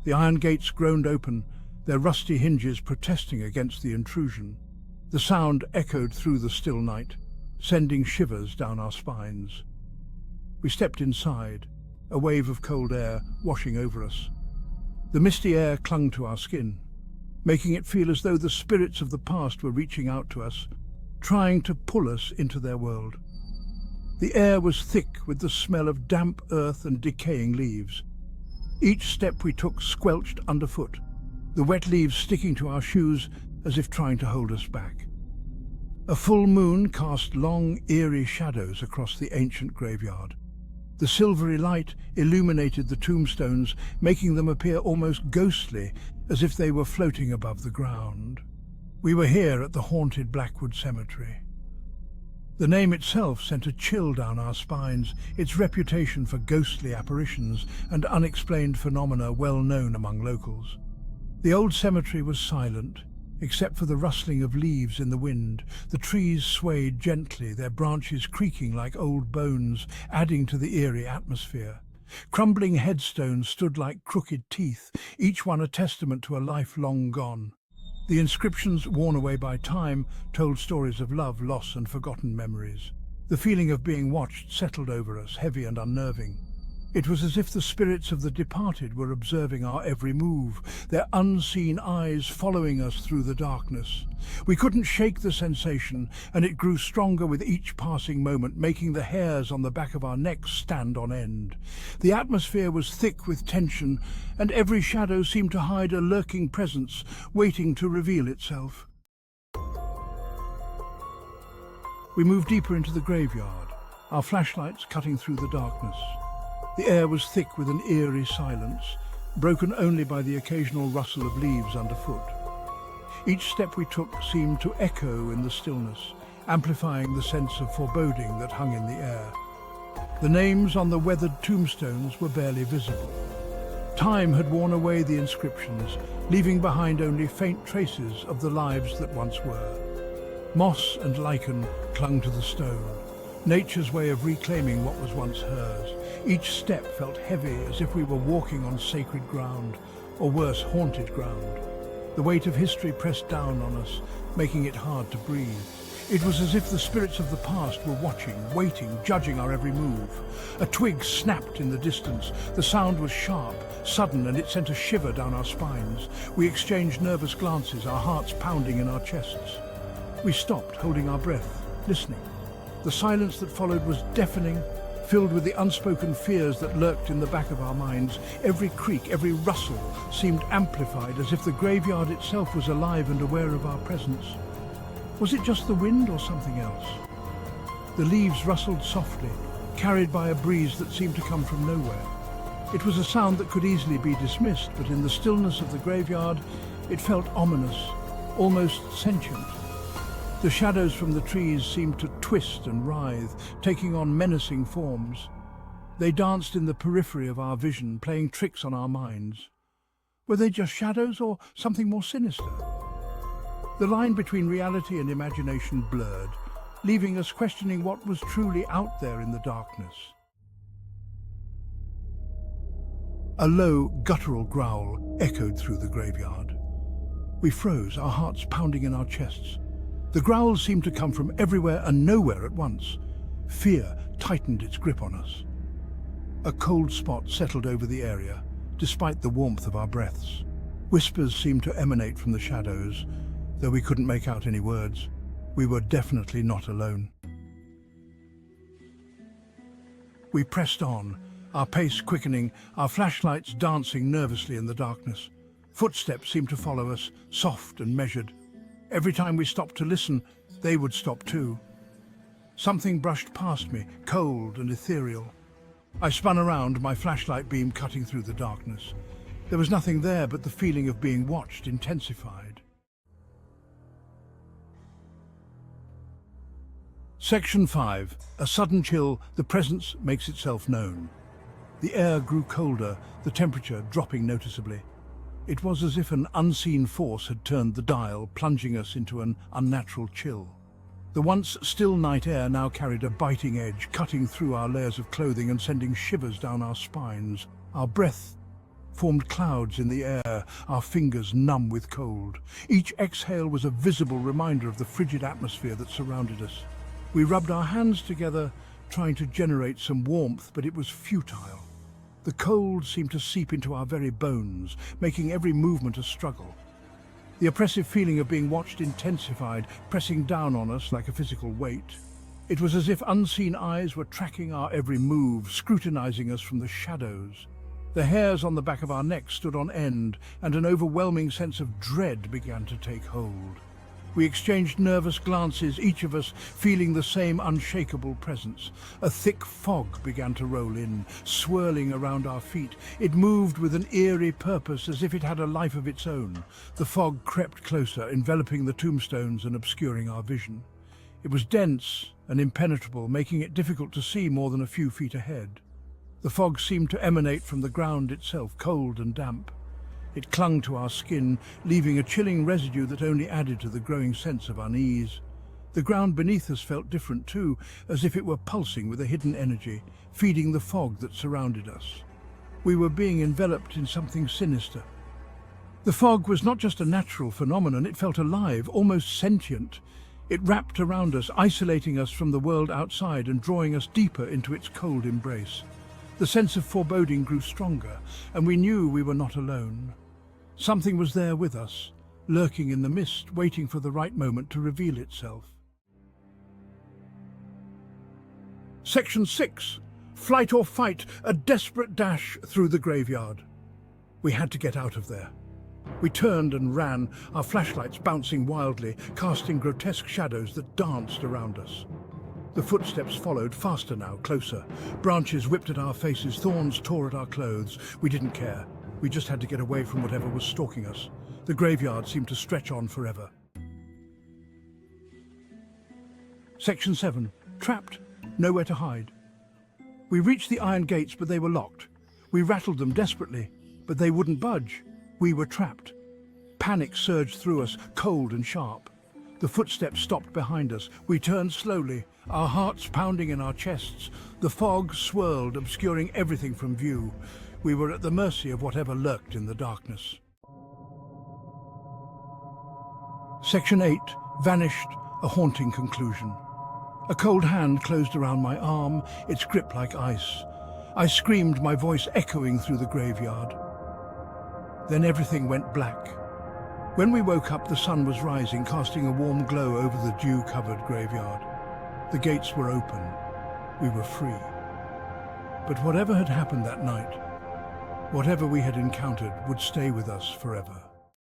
The iron gates groaned open, their rusty hinges protesting against the intrusion. The sound echoed through the still night, sending shivers down our spines. We stepped inside, a wave of cold air washing over us. The misty air clung to our skin, making it feel as though the spirits of the past were reaching out to us, trying to pull us into their world. The air was thick with the smell of damp earth and decaying leaves. Each step we took squelched underfoot, the wet leaves sticking to our shoes as if trying to hold us back. A full moon cast long, eerie shadows across the ancient graveyard. The silvery light illuminated the tombstones, making them appear almost ghostly, as if they were floating above the ground. We were here at the haunted Blackwood Cemetery. The name itself sent a chill down our spines, its reputation for ghostly apparitions and unexplained phenomena well known among locals. The old cemetery was silent, except for the rustling of leaves in the wind. The trees swayed gently, their branches creaking like old bones, adding to the eerie atmosphere. Crumbling headstones stood like crooked teeth, each one a testament to a life long gone. The inscriptions, worn away by time, told stories of love, loss, and forgotten memories. The feeling of being watched settled over us, heavy and unnerving. It was as if the spirits of the departed were observing our every move, their unseen eyes following us through the darkness. We couldn't shake the sensation, and it grew stronger with each passing moment, making the hairs on the back of our necks stand on end. The atmosphere was thick with tension, and every shadow seemed to hide a lurking presence, waiting to reveal itself. We moved deeper into the graveyard, our flashlights cutting through the darkness. The air was thick with an eerie silence, broken only by the occasional rustle of leaves underfoot. Each step we took seemed to echo in the stillness, amplifying the sense of foreboding that hung in the air. The names on the weathered tombstones were barely visible. Time had worn away the inscriptions, leaving behind only faint traces of the lives that once were. Moss and lichen clung to the stone, nature's way of reclaiming what was once hers. Each step felt heavy, as if we were walking on sacred ground, or worse, haunted ground. The weight of history pressed down on us, making it hard to breathe. It was as if the spirits of the past were watching, waiting, judging our every move. A twig snapped in the distance. The sound was sharp, sudden, and it sent a shiver down our spines. We exchanged nervous glances, our hearts pounding in our chests. We stopped, holding our breath, listening. The silence that followed was deafening, filled with the unspoken fears that lurked in the back of our minds. Every creak, every rustle seemed amplified, as if the graveyard itself was alive and aware of our presence. Was it just the wind or something else? The leaves rustled softly, carried by a breeze that seemed to come from nowhere. It was a sound that could easily be dismissed, but in the stillness of the graveyard, it felt ominous, almost sentient. The shadows from the trees seemed to twist and writhe, taking on menacing forms. They danced in the periphery of our vision, playing tricks on our minds. Were they just shadows or something more sinister? The line between reality and imagination blurred, leaving us questioning what was truly out there in the darkness. A low, guttural growl echoed through the graveyard. We froze, our hearts pounding in our chests. The growl seemed to come from everywhere and nowhere at once. Fear tightened its grip on us. A cold spot settled over the area, despite the warmth of our breaths. Whispers seemed to emanate from the shadows, though we couldn't make out any words. We were definitely not alone. We pressed on, our pace quickening, our flashlights dancing nervously in the darkness. Footsteps seemed to follow us, soft and measured. Every time we stopped to listen, they would stop too. Something brushed past me, cold and ethereal. I spun around, my flashlight beam cutting through the darkness. There was nothing there, but the feeling of being watched intensified. Section 5. A sudden chill, the presence makes itself known. The air grew colder, the temperature dropping noticeably. It was as if an unseen force had turned the dial, plunging us into an unnatural chill. The once still night air now carried a biting edge, cutting through our layers of clothing and sending shivers down our spines. Our breath formed clouds in the air, our fingers numb with cold. Each exhale was a visible reminder of the frigid atmosphere that surrounded us. We rubbed our hands together, trying to generate some warmth, but it was futile. The cold seemed to seep into our very bones, making every movement a struggle. The oppressive feeling of being watched intensified, pressing down on us like a physical weight. It was as if unseen eyes were tracking our every move, scrutinizing us from the shadows. The hairs on the back of our necks stood on end, and an overwhelming sense of dread began to take hold. We exchanged nervous glances, each of us feeling the same unshakable presence. A thick fog began to roll in, swirling around our feet. It moved with an eerie purpose, as if it had a life of its own. The fog crept closer, enveloping the tombstones and obscuring our vision. It was dense and impenetrable, making it difficult to see more than a few feet ahead. The fog seemed to emanate from the ground itself, cold and damp. It clung to our skin, leaving a chilling residue that only added to the growing sense of unease. The ground beneath us felt different too, as if it were pulsing with a hidden energy, feeding the fog that surrounded us. We were being enveloped in something sinister. The fog was not just a natural phenomenon, it felt alive, almost sentient. It wrapped around us, isolating us from the world outside and drawing us deeper into its cold embrace. The sense of foreboding grew stronger, and we knew we were not alone. Something was there with us, lurking in the mist, waiting for the right moment to reveal itself. Section 6. Flight or fight, a desperate dash through the graveyard. We had to get out of there. We turned and ran, our flashlights bouncing wildly, casting grotesque shadows that danced around us. The footsteps followed, faster now, closer. Branches whipped at our faces, thorns tore at our clothes. We didn't care. We just had to get away from whatever was stalking us. The graveyard seemed to stretch on forever. Section 7. Trapped. Nowhere to hide. We reached the iron gates, but they were locked. We rattled them desperately, but they wouldn't budge. We were trapped. Panic surged through us, cold and sharp. The footsteps stopped behind us. We turned slowly, our hearts pounding in our chests. The fog swirled, obscuring everything from view. We were at the mercy of whatever lurked in the darkness. Section 8. Vanished, a haunting conclusion. A cold hand closed around my arm, its grip like ice. I screamed, my voice echoing through the graveyard. Then everything went black. When we woke up, the sun was rising, casting a warm glow over the dew-covered graveyard. The gates were open. We were free. But whatever had happened that night, whatever we had encountered, would stay with us forever.